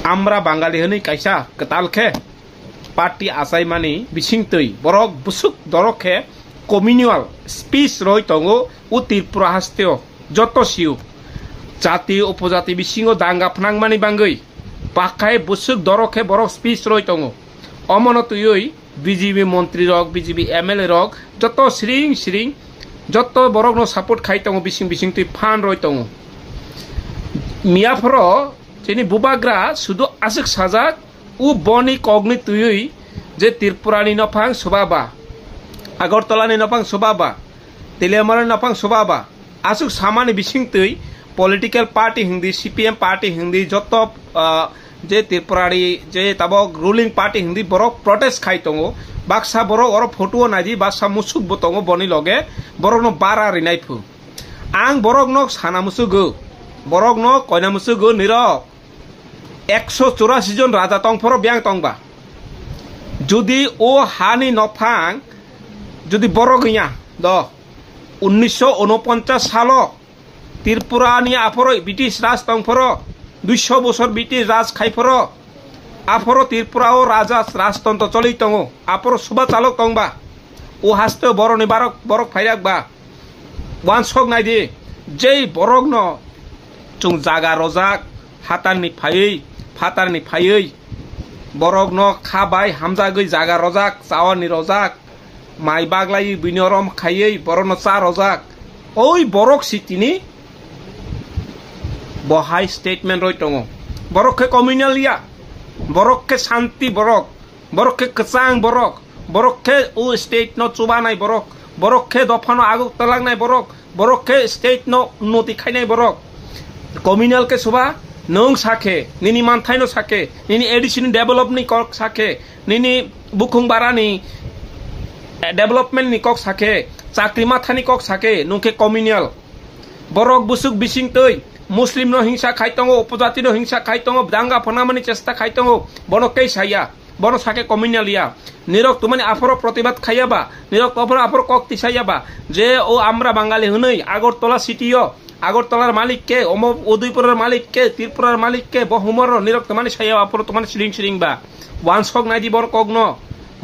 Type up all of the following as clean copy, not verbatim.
আমরা বাঙালি হनै কাইসা কতালখে পার্টি আসাই মানি বিসিংতৈ বরক বুসুক দরখে communal speech রই তঙ্গো ও ত্রিপুরা হাস্তেও যত সিউ জাতি উপজাতি বিসিংও দাঙ্গা ফনাংমানি বাঙ্গৈ পাখাই বুসুক দরখে বরক স্পিচ রই তঙ্গো অমনতুই বিজেপি মন্ত্রী রক বিজেপি এমএলএ রক যত সিরিং সিরিং যত বরক ন সাপোর্ট খাই তঙ্গো বিসিং বিসিং তুই ফান রই তঙ্গো মিয়াফর যিনি বুবাগ্রা শুধু আসুক সাজাক ও বনি কগ্নি তুই যে ত্রিপুরানি নফাং সুবাবা আগরতলানি নফাং সুবাবা তেলিয়ামারি নফাং সুবাবা আসুক সামানি বিসিং তুই political party Hindi CPM party Hindi যত যে ত্রিপুরারি যে তাবক রুলিং পার্টি হিন্দি বরক প্রটেস্ট খাই তঙ্গো বাক্সা বরক অর ফটো নাজি বাক্সা মুসুক বতঙ্গো বনি লগে বরক ন বারা রিনাইফু আং বরক ন সানা মুসুগো বরক ন কয়না মুসুগো নিরক 184 জন রাজা তংফর ব্যাং তংবা যদি ও হানি নফাং যদি বরক ইয়া দ 1949 সাল ত্রিপুরানি আফর ব্রিটিশ রাজ তংফর 200 বছর ব্রিটিশ রাজ খাইফর আফর ত্রিপুরাও রাজা রাজতন্ত্র চলি তঙ্গো আফর সুবা চালক তংবা ও হাসতে বরনি বারক বরক ফাইরাক বা ওয়ান সক নাই দি যেই বরক ন চুং জাগা রজাক হাতারনি ফাইयै বরক ন খাবাই হামজাগৈ জাগা রজাক চাওয়ানি রজাক মাই বাগলাই বিনরম খাইयै বরন চা রজাক ওই বরক সিটিনি বহাই স্টেটমেন্ট রই তঙ্গো বরককে কমিউনালিয়া বরককে শান্তি বরক বরককে কচাং বরক বরককে ও স্টেট ন চুবা নাই বরক বরককে দফানো আগক তলাক নাই বরক বরককে স্টেট ন উন্নতি খাই নাই বরক কমিউনালকে সুবা নং সাকে নিনি মানথাইনো সাকে নিনি এডিশন ডেভেলপ নি কক সাকে নিনি বুকুং বারানি ডেভেলপমেন্ট নি কক সাকে চাকরি মাথানি কক সাকে নুকে কমিউনাল বরক বুসুক বিসিং তৈ মুসলিম নো হিংসা খাইতঙ্গো উপজাতি নো হিংসা খাইতঙ্গো দাঙ্গা ফনামানি চেষ্টা খাইতঙ্গো বনকেই সাইয়া বন সাকে কমিউনালিয়া নিরক তুমি আফর প্রতিবাদ খাইয়াবা নিরক আফর কক তিসাইয়াবা যে ও আমরা বাঙালি হনৈ আগরতলা সিটিও আগরতলার মালিক কে উদয়পুরের মালিক কে ত্রিপুরার মালিক কে বহুমর নিরক তোমানি সাইয়া আফর তোমানি সিরিং সিরিং বা ওয়ান সক নাই দি বর কগ্ন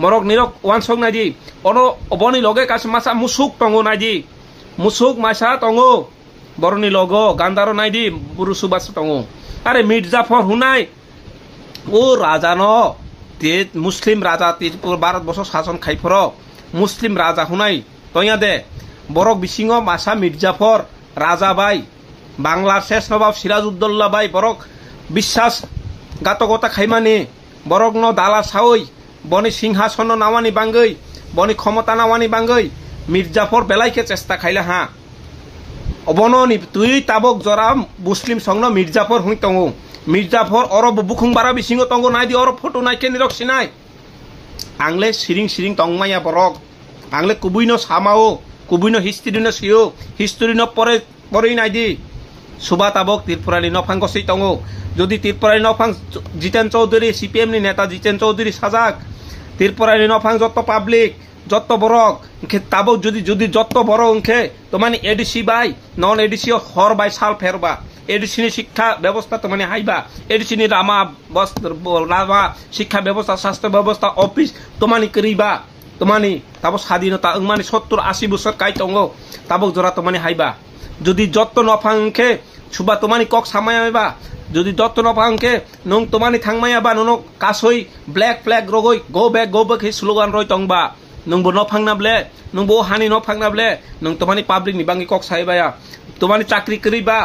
মরক নিরক ওয়ান সক নাই দি অন বনি লগে কাছে মাসা মুসুক তঙ্গো নাই দি মুসুক মাসা তঙ্গো বরনি লগ গান্দারো নাই দি বুরু সুবাস তঙ্গো আরে মির্জাফর হুনাই ও রাজা ন তে মুসলিম রাজা ভারতবর্ষ শাসন খাইফর মুসলিম রাজা হুনাই তইয়া দে বরক বিসিং মাসা মির্জাফর রাজা বাই বাংলার শেষ নবাব সিরাজউদ্দৌলা বাই বরক বিশ্বাস ঘাতকতা খাইমানি বরক ন দালা সাওই বনি সিংহাসন নাওয়ানি বাঙ্গৈ বনি ক্ষমতা নাওয়ানি বাঙ্গৈ মির্জাফর বেলাইকে চেষ্টা খাইলা হা অবননি তুই তাবক জরা মুসলিম সংন মির্জাফর হুই তঙ্গো মির্জাফর অরব বুকুং বারা বিসিং তঙ্গো নাই দি অরব ফটো নাই কে নিরক সিনাই আংলে সিরিং সিরিং তংমাইয়া বরক আংলে কুবুইন সামাও কুবুইন হিস্ট্রি ন সিও হিস্ট্রি ন পরে পরেই নাই দি সুবা তাবক ত্রিপুরানি নফাং গসি তঙ্গো যদি ত্রিপুরানি নফাং জিতেন চৌধুরী সিপিএম নি নেতা জিতেন চৌধুরী সাজাক ত্রিপুরানি নফাং যত পাবলিক যত বরক তাবক যদি যদি যত বড় অংখে তোমানি এডিসি বাই নন এডিসি হর বাই সাল ফেরবা এডিসি শিক্ষা ব্যবস্থা তোমানি হাইবা এডিসি রামা শিক্ষা ব্যবস্থা স্বাস্থ্য ব্যবস্থা অফিস তোমানি করিবা তোমানি তাবক স্বাধীনতা মানে 70-80 বছর কাই তঙ্গো তাবক জোড়া তোমানি হাইবা যদি যত নফাংখে সুবা তোমানি কক সামাইবা যদি যত নফাংখে নং তোমানি থাংমাইবা Nanak কাসই black flag রগই go back হে স্লোগান রই তংবা নংবো নফাংনাবলে নংবো হানি নফাংনাবলে নং তোমানি পাবলিক নি বাঙ্গি কক সাইবায়া তোমানি চাকরি করিবা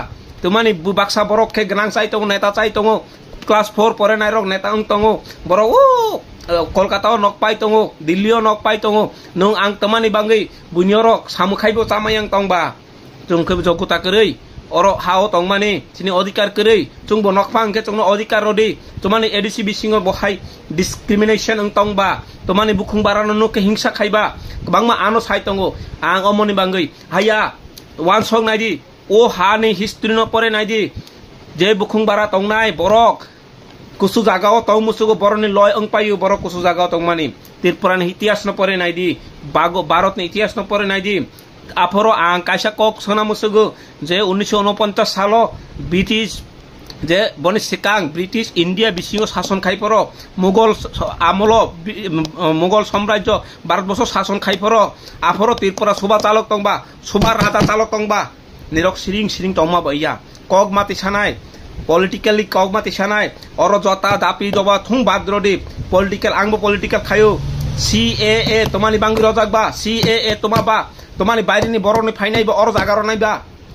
তোমানি বাক্সা বরক খে গনাং চাই তঙ্গো নেতা চাই তঙ্গো ক্লাস 4 পরে নাই রক নেতা তঙ্গো বড় ও কলকাতাও নক পাই তঙ্গো দিল্লিও নক পাই তঙ্গো নং আং তোমানি বাঙ্গি বুনিয়রক সামু খাইবো চামায়াং তংবা চুংখে জগতা কरै অর হাও তংমানি চিনি অধিকার কरै চুংবো নকফাংকে চুংনো অধিকার রদি তোমানি এডিসি বিসিং বহাই ডিসক্রিমিনেশন তংবা তোমানি বুকুং বারানো নকে হিংসা খাইবা বাংমা আনো সাই তঙ্গো আং অমনি বাঙ্গৈ হাইয়া ওয়ান সং নাইদি ও হানি হিস্ট্রি ন পরে নাইদি যে বুকুং বারা তংনাই বরক কুসু জাগাও তং মুসুগো বরনি লয় পাইও বরক কুসু জাগাও তংমানি ত্রিপুরানি ইতিহাস ন পরে নাইদি ভারত नि ইতিহাস ন পরে নাইদি আফর আং কাইসা কক সোনা মুসুগো যে 1949 সাল ব্রিটিশ যে বনি সিকাং ব্রিটিশ ইন্ডিয়া বিশিং শাসন খাইপর মুঘল আমল মুঘল সাম্রাজ্য ভারতবর্ষ শাসন খাইপর আফর ত্রিপুরা সুবা চালক তংবা সুবা রাজা চালক তংবা নিরক সিরিং সিরিং তংমা বইয়া কক মাতি সানাই পলিটিক্যালি কক মাতি সানাই অর জতা দাপি দবা থুং ভাদ্রদী পলিটিক্যাল আংবো পলিটিক্যাল খায়ো CAA তোমানি বাঙ্গি রজাক বা CAA তোমা বা তোমানি বাইরেনি বরনি ফাইনাই বা অর জাগার নাইবা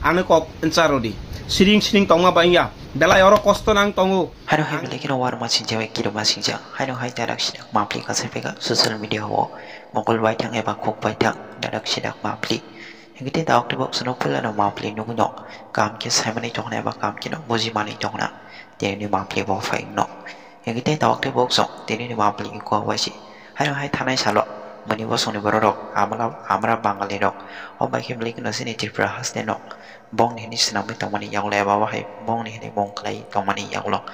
আনে কক এনসারদি সিরিং সিরিং তংমা বাইয়া বেলায় অর কষ্ট নাং তঙ্গু Hano hai beli kino war masing jawa kiro masing ja. Hano hai darak sidak mapli kasih pega sosial media wo. Mongol baitang eba kok baitang darak sidak mapli. Yang kita tahu tu bok senok pula no mapli no kuno. Kam ke saya mani jong na eba kam kino boji mani jong na. Tiada ni mapli wo faing no. Yang kita tahu tu bok song tiada ni mapli ko wasi. Hano hai tanai salok. Mani wo song ni borok amra bangali no. Oh baik beli kino sini Tripura hasne no. Bong ni senang betang mani yang leba wahai bong ni bong kelai tong mani yang lo.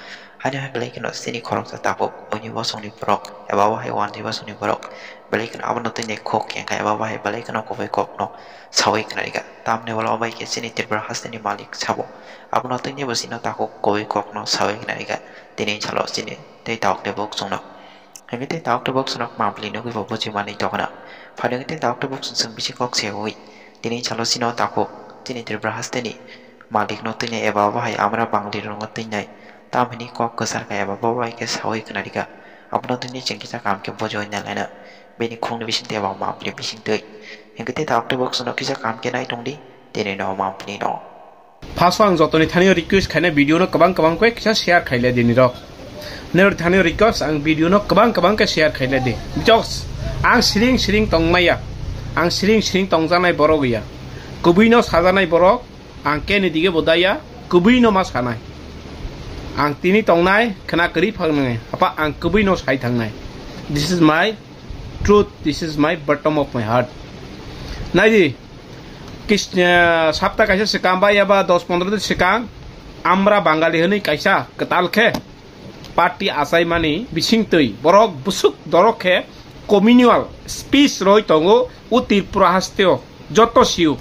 Hanya beli kena sini korok tertakuk bunyi wasong di borok ya bawah hewan di wasong di borok beli kena apa nanti nekok yang kayak bawah beli kena kopi kok no sawi kena juga tam ne walau baik sini terberhas ini malik sabo apa nanti ni bersih takuk kopi kok no sawi kena juga tini calon sini teh tahu deh bok song no yang kita tahu deh bok song mampu lino kita buat cuma ni tahu na pada kita tahu deh bok song bisa kok sewi tini calon sini takuk tini terberhas ini malik nanti ni ya bawah amra bangli nanti ni tam ini kok kesar kayak bawa ke sawi kena diga apa nanti ni ceng kita kam ke bojo nya lain beni khung ni bisin te bawa mapli bisin te yang kita tahu tu box no kita kam ke nai tong di tene no mapli no ফাসওয়াং যতনি থানিও request খাইনা video নো কবাং কবাং কই কিসা share খাইলে দিনি রক নের থানিও রিকোয়েস্ট আং ভিডিও নো কবাং কবাং কে শেয়ার খাইলে দি জক্স আং সিরিং সিরিং তংমাইয়া আং সিরিং সিরিং তংজানাই বড় গইয়া কুবুইনো সাজানাই বড় আং কে নিদিগে বদাইয়া কুবুইনো মা সানাই आं तिनी तंगनाय खना करी फांगनाय apa आं कुबै नो साइ थांनाय this is my truth this is my bottom of my heart नायदि किस सप्ताह काइसा सिकां बा याबा 10-15 दिन सिकां आमरा बांगाली हनै काइसा कतालखे पार्टी आसाय मानि बिसिं तै बरक बुसुक दरखे कम्युनियन स्पीच रय तंगो उ त्रिपुरा हास्तेओ जतो सिउ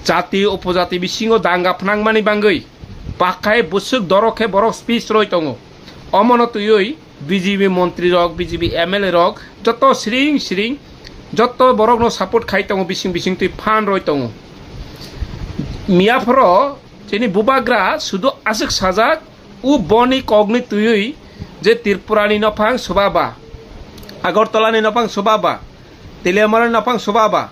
जाति उपजाति बिसिङो दांगा फनां मानि बांगै পাকায় বসুক দরকে বড় স্পিচ রই তঙ্গ অমনত ইই বিজেপি মন্ত্রী রক বিজেপি এমএলএ রক যত সিরিং সিরিং যত বড় নো সাপোর্ট খাই তঙ্গ বিসিং বিসিং তুই ফান রই তঙ্গ মিয়াফর যিনি বুবাগ্রা শুধু আসুক সাজাক উ বনি কগনি তুই যে ত্রিপুরানি নফাং সুবাবা আগরতলানি নফাং সুবাবা তেলিয়ামারানি নফাং সুবাবা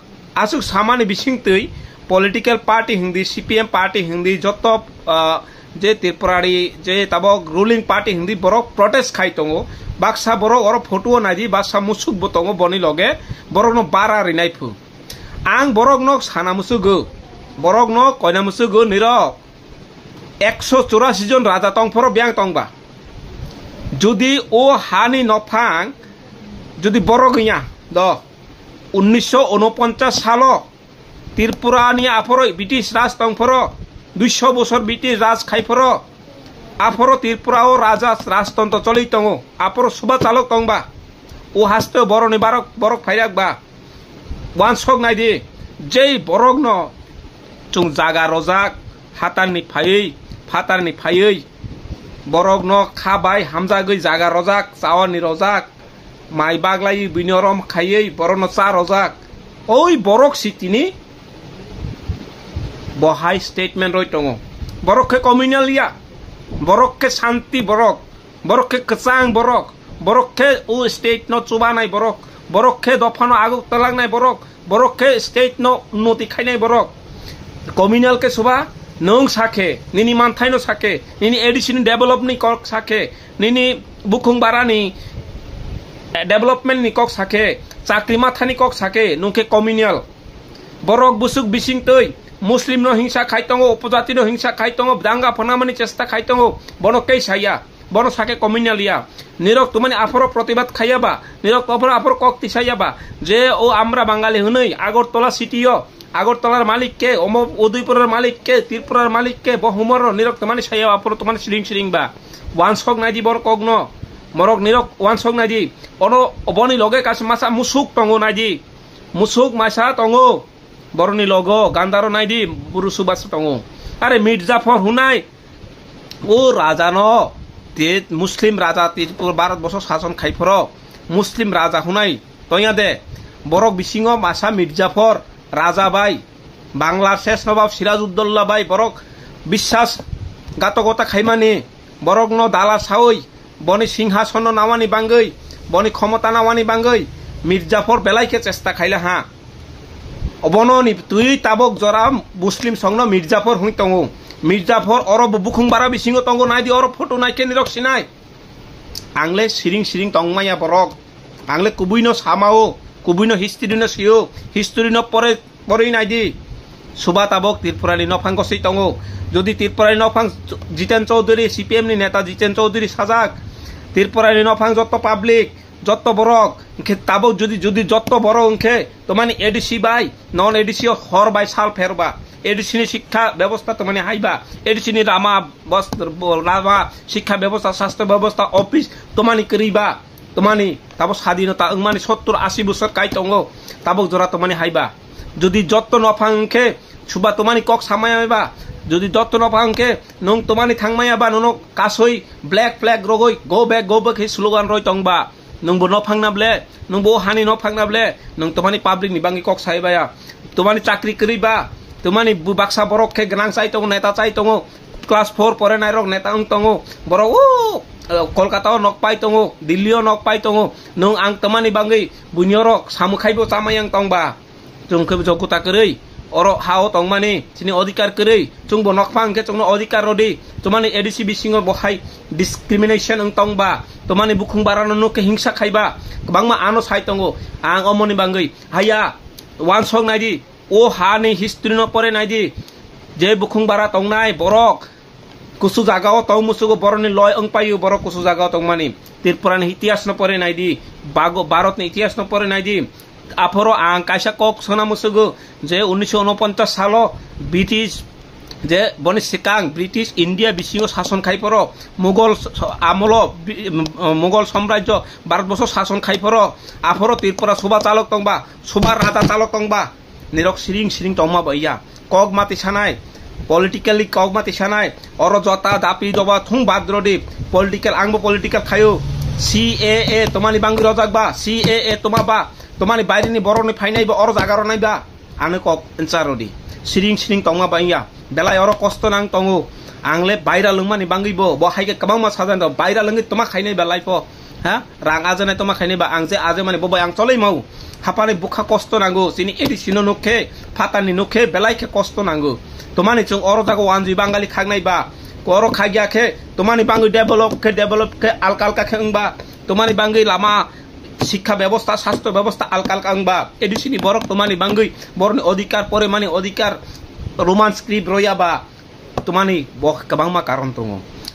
আসুক সামানি বিসিং তুই political party Hindi CPM party Hindi যত যে ত্রিপুরারি যে তাবক রুলিং পার্টি হিন্দি বড় প্রটেস্ট খাই তঙ্গো বাক্সা বড় ওর ফটো নাজি বাক্সা মুসুক বতঙ্গো বনি লগে বড় ন বারা রিনাই ফু আং বড়ক ন সানা মুসুগো বড়ক ন কয়না মুসুগো নির 184 জন রাজা তংফর ব্যাং তংবা যদি ও হানি নফাং যদি বড় গইয়া দ 1949 সাল ত্রিপুরানি আফর ব্রিটিশ রাজ তংফর 200 বছর ব্রিটিশ রাজ খাইফর আফর ত্রিপুরাও রাজা রাজতন্ত্র চলি তঙ্গ আপর সুবা চালক তংবা ও হাসতে বরনি বারক বরক ফাইরাক বা ওয়ান সক নাই দি যেই বরক ন চুং জাগা রজাক ফাতারনি ফাইयै বরক ন খাবাই হামজাগৈ জাগা রজাক চাওয়ানি রজাক মাই বাগলাই বিনরম খাইयै বরন চা রজাক ওই বরক সিটিনি বহাই স্টেটমেন্ট রই তঙ্গ বরককে কমিউনালিয়া বরককে শান্তি বরক বরককে কচাং বরক বরককে ও স্টেট ন চুবানাই বরক বরককে দফানো আগক তলাংনাই বরক বরককে স্টেট ন উন্নতি খাইনাই বরক কমিউনালকে সুবা নং সাকে নিনি মানথাইনো সাকে নিনি এডিশন ডেভেলপনি কক সাকে নিনি বুকুং বারানি ডেভেলপমেন্ট নি কক সাকে চাকরি মাথানি কক সাকে নুকে কমিউনাল বরক বুসুক বিসিং তৈ মুসলিম নো হিংসা খাইতঙ্গো উপজাতি নো হিংসা খাইতঙ্গো দাঙ্গা ফনামানি চেষ্টা খাইতঙ্গো বনকেই সাইয়া বন সাকে কমিউনালিয়া নিরক তুমানি আফর প্রতিবাদ খাইয়াবা নিরক আফর কক তিসাইয়াবা যে ও আমরা বাঙালি হনই আগরতলা সিটিও আগরতলার মালিক কে উদয়পুরের মালিক কে ত্রিপুরার মালিক কে বহুমর নিরক তুমানি সাইয়া আফর তুমানি সিরিং সিরিং বা ওয়ান সক নাইজি বর কগ্ন মরক নিরক ওয়ান সক নাইজি অন বনি লগে কাছ মাসা মুসুক তঙ্গো নাইজি মুসুক মাসা তঙ্গো বরনি লগ গান্দারো নাইদি বুরু সুবাস তঙ্গো আরে মির্জাফর হুনাই ও রাজা ন তে মুসলিম রাজা ভারতবর্ষ শাসন খাইফর মুসলিম রাজা হুনাই তইয়া দে বরক বিসিং মাসা মির্জাফর রাজা বাই বাংলার শেষ নবাব সিরাজউদ্দৌলা বাই বরক বিশ্বাস ঘাতকতা খাইমানি বরক ন দালা সাওই বনি সিংহাসন নাওয়ানি বাঙ্গই বনি ক্ষমতা নাওয়ানি বাঙ্গই মির্জাফর বেলাইকে চেষ্টা খাইলে হা অবননি তুই তাবক জরা মুসলিম সংন মির্জাফর হুই তঙ্গ মির্জাফর অরব বুখুং বারা বিসিং তঙ্গ নাই দি অরব ফটো নাই কে নিরক সিনাই আংলে সিরিং সিরিং তংমাইয়া বরক আংলে কুবুইন সামাও কুবুইন হিস্ট্রি ন সিও হিস্ট্রি ন পরে পরেই নাই দি সুবা তাবক ত্রিপুরানি নফাং গসই তঙ্গ যদি ত্রিপুরানি নফাং জিতেন চৌধুরী সিপিএম নি নেতা জিতেন চৌধুরী সাজাক ত্রিপুরানি নফাং যত পাবলিক যত বরক তাবক যদি যদি যত বড় অংখে তোমানি এডিসি বাই নন এডিসি হর বাই সাল ফেরবা এডিসিনি শিক্ষা ব্যবস্থা তোমানি হাইবা এডিসিনি রামা শিক্ষা ব্যবস্থা স্বাস্থ্য ব্যবস্থা অফিস তোমানি করিবা তোমানি তাবক স্বাধীনতা মানে 70-80 বছর কাই তঙ্গ তাবক জোড়া তোমানি হাইবা যদি যত নফাংখে সুবা তোমানি কক সামাইবা যদি যত নফাংখে নং তোমানি থাংমাইবা নন কাসই ব্ল্যাক ফ্ল্যাগ রগই গো ব্যাক হে স্লোগান রই তংবা नंबो न फांगना ब्ले नंबो हानि न फांगना ब्ले नंग तुम्हारी पब्लिक नि बांगी कक साइबाया तुम्हारी चाकरी करीबा तुम्हारी बाक्सा बरक के गनां चाइ तंगो नेता चाइ तंगो क्लास 4 परे नाइ रक नेता उं तंगो बरो ओ कलकाता नक पाइ तंगो दिल्ली नक पाइ तंगो नंग आं तुम्हारी बांगी बुनियो रक सामु खाइबो चामायां तंगबा जोंखो जगुता करै अरो हाओ तंगमानि सिनि अधिकार करै जोंबो नकफां के जोंनो अधिकार रदि तुम्हारी एडिसि बिसिङो बहाय डिस्क्रिमिनेशन उं तंगबा तुम्हारी बुखुं बारानो नुके हिंसा खाइबा बांगमा आनो साइ तंगो आं अमनि बांगै हाया वान सं नाइदि ओ हानि हिस्ट्री न परे नाइदि जे बुखुं बारा तंगनाय बरक कुसु जागाओ तौ मुसुगो बरनि लय ओं पायु बरक कुसु जागाओ तंगमानि त्रिपुरानि इतिहास न परे नाइदि भारतनि इतिहास न परे नाइदि आफरो आं काइसा कक सोना मुसुगो जे 1949 सालो ब्रिटिश जे बनि सिकां ब्रिटिश इंडिया बिसिङो शासन खाइपर मुगल आमल मुगल साम्राज्य भारतबर्ष शासन खाइपर आफरो त्रिपुरा सुबा चालक तंगबा सुबा राजा चालक तंगबा निरक सिरिं सिरिं तंगमा बइया कक माति सानाय पलिटिकली कक माति सानाय अर जता दापि जबा थुं बाद्रदि पलिटिकल आंबो पलिटिकल खायो सीएए तमानि बांगि रजाकबा सीएए तमाबा तमानि बाइरिनि बरनि फाइनायबा अर जागार नायबा आनो कक एन्सारदि सिरिं सिरिं तंगमा बइया बेलाय अर कष्ट नां तंगो आंले बायरा लंगमानि बांगिबो बहायके कबां मा साजान बायरा लंगि तमा खाइनाय बा लाइफ हा रां आजनाय तमा खाइनाय बा आं जे आजे माने बबाय आं चलै माउ हापानि बुखा कष्ट नांगो सिनि एडिसिनो नखे फातानि नखे बेलायके कष्ट नांगो तमानि जों अर जागो वानजि बांगालि खागनाय बा अर खागियाखे तमानि बांगि डेभलप के आलकालका खेंबा तमानि बांगि लामा शिक्षा व्यवस्था स्वास्थ्य व्यवस्था आलकालकांबा एडिसिनि बरक तमानि बांगि बरनि अधिकार परे माने अधिकार रोमान स्क्रिप्ट रयाबा तुम्हारी बह कबांमा कारण दङ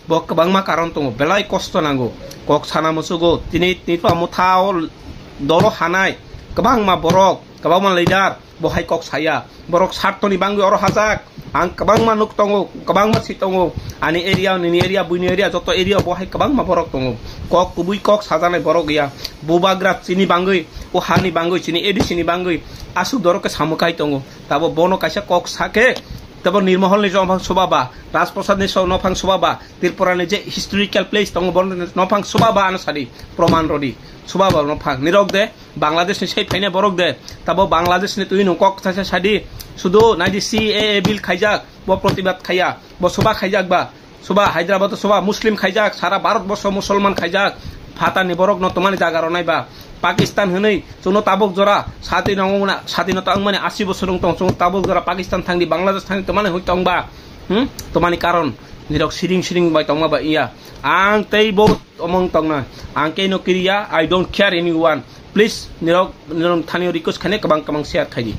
बह कबांमा कारण दङ बेलाय कष्ट नांगौ कक साना मुसुगो दिनै निफा मुथाव दल हानाय कबांमा बरक कबांमा लिडार बहाय कक साया बरक सार्थनि बांगि अर हाजाक आं कबांमा नुक दङ कबांमा सि दङ आनि एरिया नि एरिया बुनि एरिया जत एरिया बहाय कबांमा बरक दङ कक कुबुइ कक साजानाय बरक गैया बुबाग्रा चिनि बांगि ओ हानि बांगि चिनि एडिसिनि बांगि आसु दरके सामुखाय दङ ताबो बनो काइसा कक साके तब निर्महल नि नफां सुबाबा राजप्रसाद नि नफां सुबाबा त्रिपुरानि जे हिस्टोरिकल प्लेस दङ बन नफां सुबाबा आनसारि प्रमाण रदि सुबाबा नफां निरक दे बांग्लादेश नि सै फाइने बरक दे तब बांग्लादेश नि तुइ नकक सासे सादि सुदु नाइदि सीएए बिल खाइजाक ब प्रतिबाद खाया ब सुबा खाइजाक बा सुबा हैदराबाद सुबा मुस्लिम खाइजाक सारा भारतबर्ष मुसलमान खाइजाक फातानि बरक न तमानि जागार नायबा पाकिस्तान हनै जोंनो ताबक जरा स्वाधीनता माने 80 बोसोर दं जों ताबक जरा पाकिस्तान थांदि बांग्लादेश थांदि तमाने होय तंबा तमानि कारण निरक सिरिं सिरिं बाय तंमा बा इया आं तै बहुत अमंग तंना आं के नो क्रिया I don't care anyone please निरक थानियो रिक्वेस्ट खाने कबां शेयर खाइदि